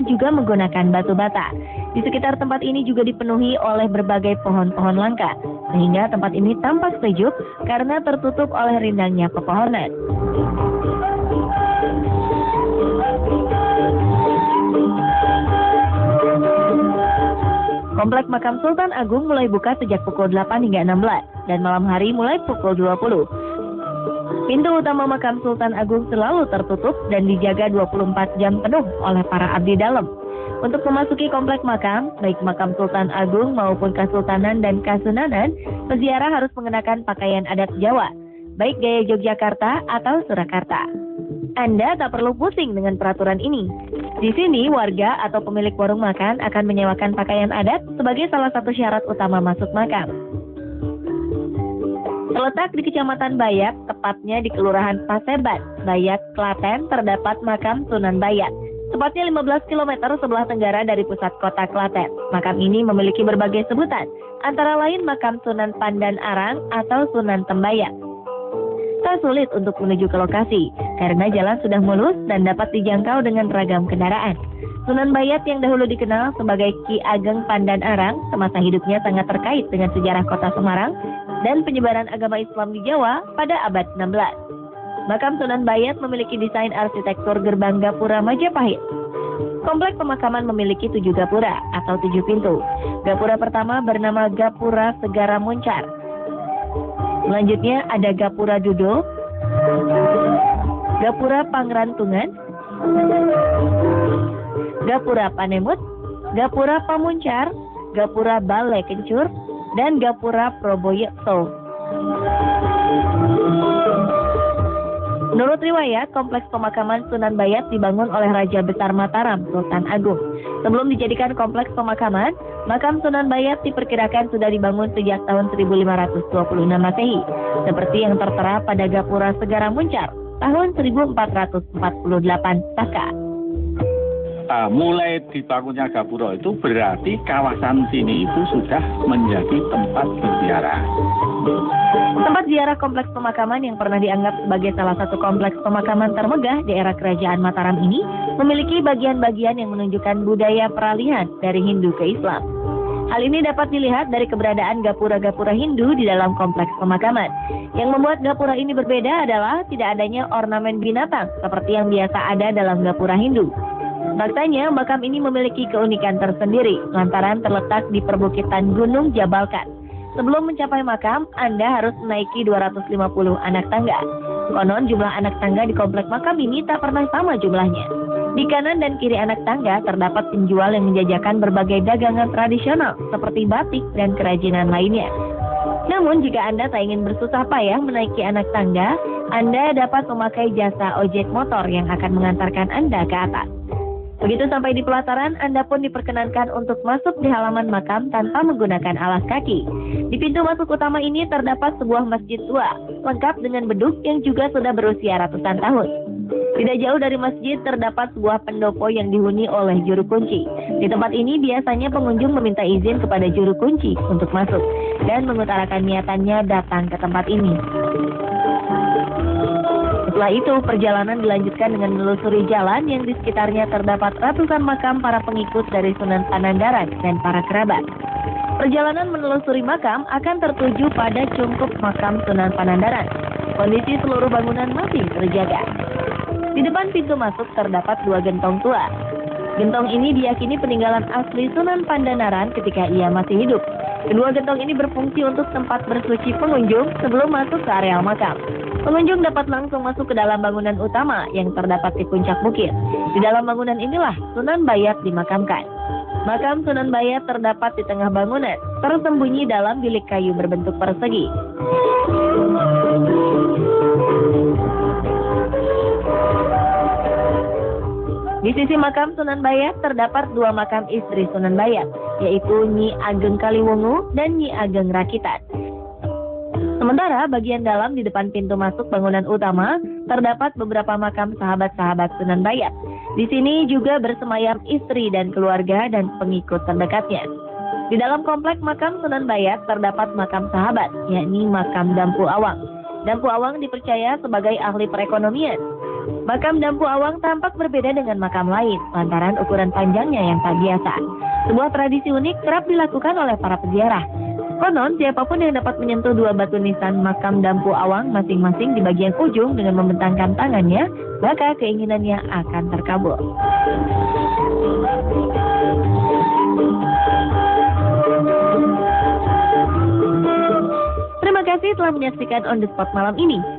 juga menggunakan batu bata. Di sekitar tempat ini juga dipenuhi oleh berbagai pohon-pohon langka, sehingga tempat ini tampak sejuk karena tertutup oleh rindangnya pepohonan. Komplek Makam Sultan Agung mulai buka sejak pukul 8 hingga 16 dan malam hari mulai pukul 20. Pintu utama Makam Sultan Agung selalu tertutup dan dijaga 24 jam penuh oleh para abdi dalam. Untuk memasuki komplek makam, baik Makam Sultan Agung maupun Kesultanan dan Kasunanan, peziarah harus mengenakan pakaian adat Jawa, baik gaya Yogyakarta atau Surakarta. Anda tak perlu pusing dengan peraturan ini. Di sini, warga atau pemilik warung makan akan menyewakan pakaian adat sebagai salah satu syarat utama masuk makam. Terletak di Kecamatan Bayat, tepatnya di Kelurahan Paseban, Bayat, Klaten, terdapat makam Sunan Bayat. Tepatnya 15 km sebelah tenggara dari pusat kota Klaten. Makam ini memiliki berbagai sebutan, antara lain makam Sunan Pandan Arang atau Sunan Tembayat. Tak sulit untuk menuju ke lokasi, karena jalan sudah mulus dan dapat dijangkau dengan ragam kendaraan. Sunan Bayat yang dahulu dikenal sebagai Ki Ageng Pandan Arang, semasa hidupnya sangat terkait dengan sejarah kota Semarang dan penyebaran agama Islam di Jawa pada abad 16. Makam Sunan Bayat memiliki desain arsitektur gerbang gapura Majapahit. Komplek pemakaman memiliki 7 gapura atau 7 pintu. Gapura pertama bernama Gapura Segara Muncar. Selanjutnya ada Gapura Dudo, Gapura Pangrantungan, Gapura Panemut, Gapura Pamuncar, Gapura Bale Kencur, dan Gapura Proboyekto. Menurut riwayat, kompleks pemakaman Sunan Bayat dibangun oleh Raja Besar Mataram, Sultan Agung. Sebelum dijadikan kompleks pemakaman, makam Sunan Bayat diperkirakan sudah dibangun sejak tahun 1526 Masehi, seperti yang tertera pada Gapura Segara Muncar tahun 1448 Saka. Mulai dibangunnya gapura itu berarti kawasan sini itu sudah menjadi tempat berziarah. Tempat ziarah kompleks pemakaman yang pernah dianggap sebagai salah satu kompleks pemakaman termegah di era kerajaan Mataram ini memiliki bagian-bagian yang menunjukkan budaya peralihan dari Hindu ke Islam. Hal ini dapat dilihat dari keberadaan gapura-gapura Hindu di dalam kompleks pemakaman. Yang membuat gapura ini berbeda adalah tidak adanya ornamen binatang seperti yang biasa ada dalam gapura Hindu. Faktanya, makam ini memiliki keunikan tersendiri lantaran terletak di perbukitan Gunung Jabalkan. Sebelum mencapai makam, Anda harus menaiki 250 anak tangga. Konon jumlah anak tangga di komplek makam ini tak pernah sama jumlahnya. Di kanan dan kiri anak tangga terdapat penjual yang menjajakan berbagai dagangan tradisional seperti batik dan kerajinan lainnya. Namun jika Anda tak ingin bersusah payah menaiki anak tangga, Anda dapat memakai jasa ojek motor yang akan mengantarkan Anda ke atas. Begitu sampai di pelataran, Anda pun diperkenankan untuk masuk di halaman makam tanpa menggunakan alas kaki. Di pintu masuk utama ini terdapat sebuah masjid tua, lengkap dengan beduk yang juga sudah berusia ratusan tahun. Tidak jauh dari masjid terdapat sebuah pendopo yang dihuni oleh juru kunci. Di tempat ini biasanya pengunjung meminta izin kepada juru kunci untuk masuk dan mengutarakan niatannya datang ke tempat ini. Setelah itu, perjalanan dilanjutkan dengan menelusuri jalan yang di sekitarnya terdapat ratusan makam para pengikut dari Sunan Panandaran dan para kerabat. Perjalanan menelusuri makam akan tertuju pada cungkup makam Sunan Panandaran. Kondisi seluruh bangunan masih terjaga. Di depan pintu masuk terdapat 2 gentong tua. Gentong ini diyakini peninggalan asli Sunan Pandanaran ketika ia masih hidup. Kedua gentong ini berfungsi untuk tempat bersuci pengunjung sebelum masuk ke areal makam. Pengunjung dapat langsung masuk ke dalam bangunan utama yang terdapat di puncak bukit. Di dalam bangunan inilah Sunan Bayat dimakamkan. Makam Sunan Bayat terdapat di tengah bangunan, tersembunyi dalam bilik kayu berbentuk persegi. Di sisi makam Sunan Bayat terdapat 2 makam istri Sunan Bayat, yaitu Nyi Ageng Kaliwungu dan Nyi Ageng Rakitan. Sementara bagian dalam di depan pintu masuk bangunan utama terdapat beberapa makam sahabat-sahabat Sunan Bayat. Di sini juga bersemayam istri dan keluarga dan pengikut terdekatnya. Di dalam komplek makam Sunan Bayat terdapat makam sahabat, yakni makam Dampu Awang. Dampu Awang dipercaya sebagai ahli perekonomian. Makam Dampu Awang tampak berbeda dengan makam lain, lantaran ukuran panjangnya yang tak biasa. Sebuah tradisi unik kerap dilakukan oleh para peziarah. Konon, siapapun yang dapat menyentuh dua batu nisan makam Dampu Awang masing-masing di bagian ujung dengan membentangkan tangannya, maka keinginannya akan terkabul. Terima kasih telah menyaksikan On The Spot malam ini.